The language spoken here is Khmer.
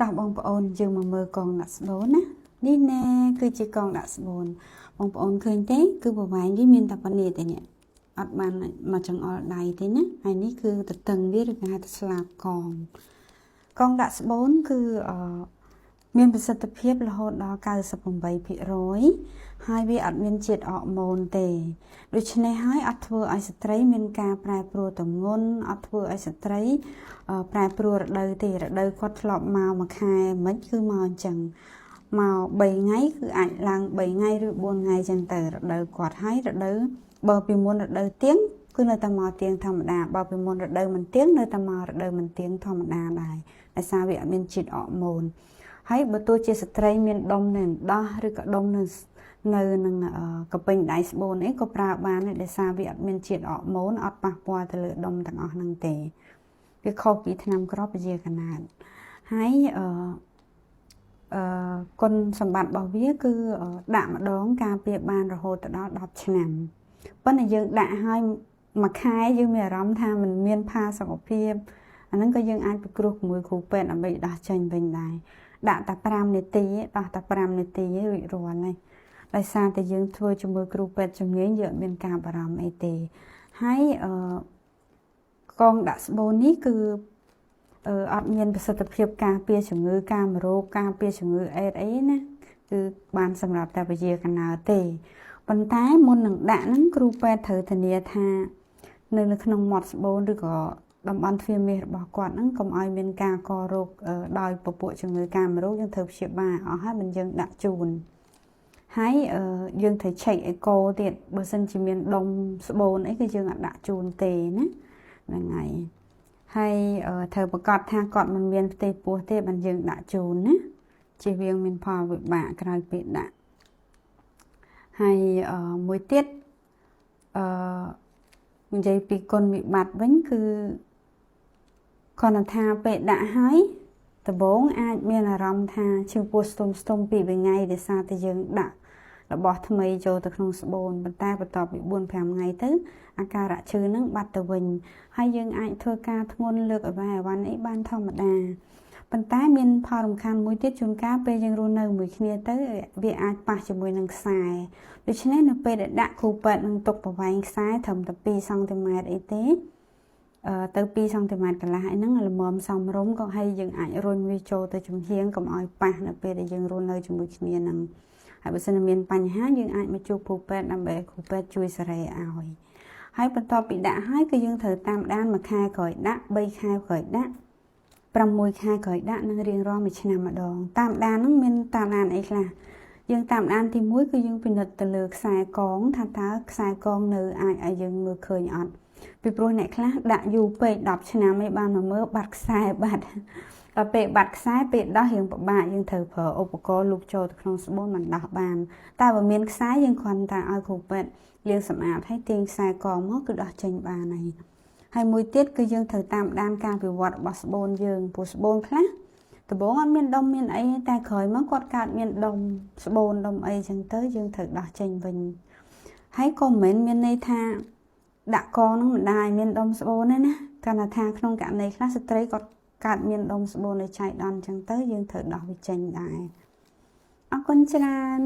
តោះបងប្អូនយើងមកមើលកងដាក់ស្បូនណានេះណែគឺជាកងដាក់ស្បូនបងប្អូនឃើញទេគឺប្រវែងវាមានតែប៉ុណ្្នេះទេនេះអត់បានមកចង្អុលដៃទេណាហើយនេះគឺតតឹងវាឬគេហៅថាស្លាបកងដាក់ស្បូនគឺមានប្រសិទ្ធភាពរហូតដល់ 98% ហើយវាអត់មានជាតិអរម៉ូនទេដូច្នេះហើយអត់ធ្វើឲ្យស្ត្រីមានការប្រែប្រួលទម្ងន់អត់ធ្វើឲ្យស្ត្រីប្រែប្រួលរដូវទេរដូវគាត់ធ្លាប់មកមួយខែមិនគឺមកអញ្ចឹងមក3ថ្ងៃគឺអាចឡើង3ថ្ងៃឬ4ថ្ងៃអញ្ចឹងទៅរដូវគាត់ហើយរដូវបើពីមុនរដូវទៀងគឺនៅតែមកទៀងធម្មតាបើពីមុនរដូវមិនទៀងនៅតែមករដូវមិនទៀងធម្មតាដែរដោយសារវាអត់មានជាតិអរម៉ូនហើយបើទោះជាស្ត្រីមានដុំនៅដោះឬក៏ដុំនៅនឹងកពេញដៃស្បូនអីក៏ប្រើបានដែរដោយសារវាអត់មានជាតិអរម៉ូនអត់ប៉ះពាល់ទៅលើដុំទាំងអស់ហ្នឹងទេវាខុសពីថ្នាំក្របពជាកណាតហើយគុណសម្បត្តិរបស់វាគឺដាក់ម្ដងការពារបានរហូតដល់10ឆ្នាំប៉ុន្តែយើងដាក់ឲ្យមួយខែយើងមានអារម្មណ៍ថាมันមានផាសុខភាពអាហ្នឹងក៏យើងអាចពិគ្រោះជាមួយគ្រូពេទ្យដើម្បីដោះចេញវិញដែរដាក់តែ5នាទីដោះតែ5នាទីរួចរាល់ហើយដោយសារតែយើងធ្វើជាមួយគ្រូពេទ្យជំនាញយើងអត់មានការបារម្ភអីទេហើយកងដាក់ស្បូននេះគឺអត់មានប្រសិទ្ធភាពការពារជំងឺកាមរោគការពារជំងឺអេដអីណាគឺបានសម្រាប់តែពជាកណើទេប៉ុន្តែមុននឹងដាក់ហ្នឹងគ្រូពេទ្យត្រូវធានាថានៅក្នុងមាត់ស្បូនឬក៏តំបន់ទ្វារមាសរបស់គាត់ហ្នឹងកុំឲ្យមានការករោគដោយពពួកជំងឺកាមរោគយើងត្រូវព្យាបាលអស់ហើយមិនយើងដាក់ជូនហើយយើងត្រូវឆែកអេកូទៀតបើសិនជាមានដុំស្បូនអីគឺយើងអត់ដាក់ជូនទេណាហ្នឹងហើយត្រូវប្រកាសថាគាត់មិនមានផ្ទៃពោះទេបានយើងដាក់ជូនណាជៀសវាងមានផលវិបាកក្រោយពេលដាក់ហើយមួយទៀតនិយាយពីគុណវិបត្តិវិញគឺគាត់ថាពេលដាក់ហើយដំបូងអាចមានអារម្មណ៍ថាឈឺពោះស្ទុំ2 ថ្ងៃដោយសារតែយើងដាក់របស់ថ្មីចូលទៅក្នុងស្បូនប៉ុន្តែបន្ទាប់ពី 4-5 ថ្ងៃទៅអាការៈឈឺនឹងបាត់ទៅវិញហើយយើងអាចធ្វើការធ្ងន់លើកអីវ៉ាន់អីបានធម្មតាប៉ុន្តែមានផលរំខានមួយទៀតជួនកាលពេលយើងរស់នៅមួយគ្នាទៅវាអាចប៉ះជាមួយនឹងខ្សែដូច្នេះនៅពេលដែលដាក់គ្រូពេទ្យនឹងទុកប្រវែងខ្សែត្រឹមតែ2 សង់ទីម៉ែត្រអីទេទៅ2 សង់ទីម៉ែត្រកន្លះអីហ្នឹងល្មមសមរម្យក៏ឲ្យយើងអាចរុញវាចូលទៅចំហៀងកុំឲ្យប៉ះនៅពេលដែលយើងរស់នៅជាមួយគ្នាហ្នឹងហើយបើសិនមានបញ្ហាយើងអាចមកជួបគ្រូពេទ្យដើម្បីគ្រូពេទ្យជួយសេរីឲ្យហើយបន្ទាប់ពីដាក់ហើយគឺយើងត្រូវតាមដាន1ខែក្រោយដាក់3ខែក្រោយដាក់6ខែក្រោយដាក់នឹងរៀងរាល់1ឆ្នាំម្ដងតាមដានហ្នឹងមានតាមដានអីខ្លះយើងតាមដានទី1គឺយើងពិនិត្យទៅលើខ្សែកងថាតើខ្សែកងនៅអាចឲ្យយើងមើលឃើញអត់ពីព្រោះអ្នកខ្លះដាក់យូរពេក10ឆ្នាំឯងបានមកមើលបាត់ខ្សែបាត់ដល់ពេលបាត់ខ្សែពេលដោះយើងពិបាកយើងត្រូវប្រើឧបករណ៍លូកចូលទៅក្នុងស្បូនមិនដោះបានតែបើមានខ្សែយើងគ្រាន់តែឲ្យគ្រូពេទ្យលាងសម្អាតហើយទាញខ្សែកងមកគឺដោះចេញបានហើយមួយទៀតគឺយើងត្រូវតាមដានការវិវត្តរបស់ស្បូនយើងព្រោះស្បូនខ្លះដំបូងអត់មានដុំមានអីតែក្រោយមកគាត់កើតមានដុំស្បូនដុំអីចឹងទៅយើងត្រូវដោះចេញវិញហើយក៏មិនមានន័យថាដាក់កងនឹងមិនដែរមានដុំស្បូនទេណាកាលថាក្នុងករណីខ្លះស្ត្រីគាត់កើតមានដុំស្បូននៅចៃដន្យចឹងទៅយើងត្រូវដោះវាចេញដែរអរគុណច្រើន